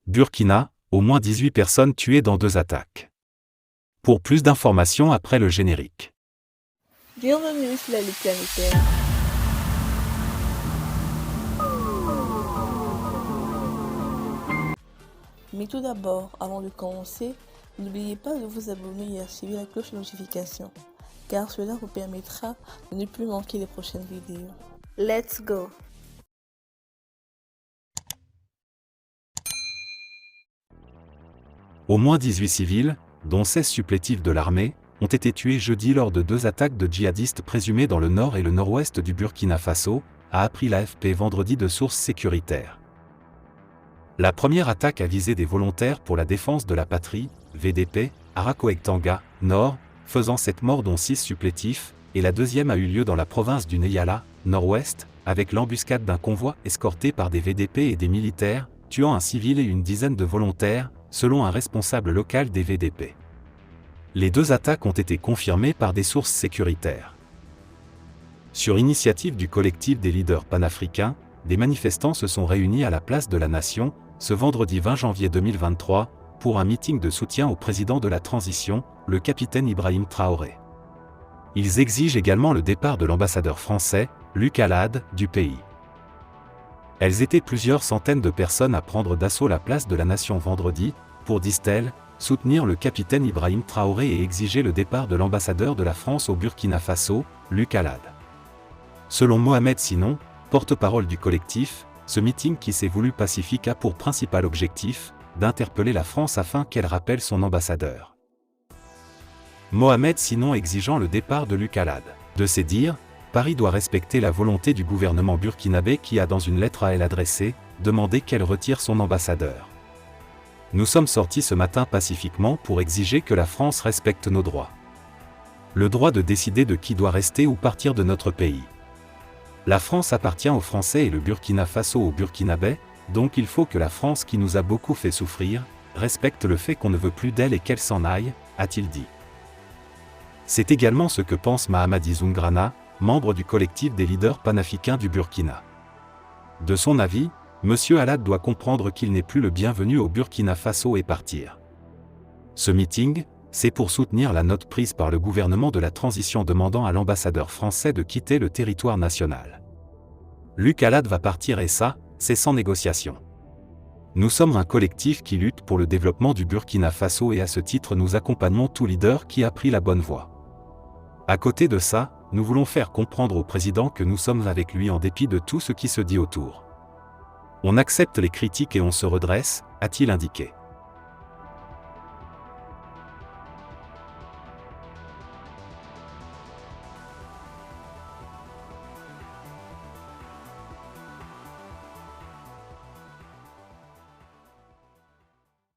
Burkina, au moins 18 personnes tuées dans 2 attaques. Pour plus d'informations après le générique. Bienvenue sur la Ligue planétaire. Mais tout d'abord, avant de commencer, n'oubliez pas de vous abonner et activer la cloche de notification, car cela vous permettra de ne plus manquer les prochaines vidéos. Let's go! Au moins 18 civils, dont 16 supplétifs de l'armée, ont été tués jeudi lors de 2 attaques de djihadistes présumés dans le nord et le nord-ouest du Burkina Faso, a appris l'AFP vendredi de sources sécuritaires. La première attaque a visé des volontaires pour la défense de la patrie, VDP, à Rakoek-Tanga, nord, faisant 7 morts dont 6 supplétifs, et la deuxième a eu lieu dans la province du Neyala, nord-ouest, avec l'embuscade d'un convoi escorté par des VDP et des militaires, tuant un civil et une dizaine de volontaires, selon un responsable local des VDP. Les 2 attaques ont été confirmées par des sources sécuritaires. Sur initiative du collectif des leaders panafricains, des manifestants se sont réunis à la place de la Nation, ce vendredi 20 janvier 2023, pour un meeting de soutien au président de la transition, le capitaine Ibrahim Traoré. Ils exigent également le départ de l'ambassadeur français, Luc Alade, du pays. Elles étaient plusieurs centaines de personnes à prendre d'assaut la place de la Nation vendredi, pour, disent-elles, soutenir le capitaine Ibrahim Traoré et exiger le départ de l'ambassadeur de la France au Burkina Faso, Luc Alade. Selon Mohamed Sinon, porte-parole du collectif, ce meeting qui s'est voulu pacifique a pour principal objectif d'interpeller la France afin qu'elle rappelle son ambassadeur. Mohamed Sinon exigeant le départ de Luc Alade. De ses dires, Paris doit respecter la volonté du gouvernement burkinabé qui a dans une lettre à elle adressée, demandé qu'elle retire son ambassadeur. Nous sommes sortis ce matin pacifiquement pour exiger que la France respecte nos droits. Le droit de décider de qui doit rester ou partir de notre pays. La France appartient aux Français et le Burkina Faso aux Burkinabés, donc il faut que la France qui nous a beaucoup fait souffrir, respecte le fait qu'on ne veut plus d'elle et qu'elle s'en aille, a-t-il dit. C'est également ce que pense Mahamadi Zoungrana, membre du collectif des leaders panafricains du Burkina. De son avis, M. Alade doit comprendre qu'il n'est plus le bienvenu au Burkina Faso et partir. Ce meeting, c'est pour soutenir la note prise par le gouvernement de la transition demandant à l'ambassadeur français de quitter le territoire national. Luc Alade va partir et ça, c'est sans négociation. Nous sommes un collectif qui lutte pour le développement du Burkina Faso et à ce titre nous accompagnons tout leader qui a pris la bonne voie. À côté de ça, nous voulons faire comprendre au président que nous sommes avec lui en dépit de tout ce qui se dit autour. On accepte les critiques et on se redresse, a-t-il indiqué.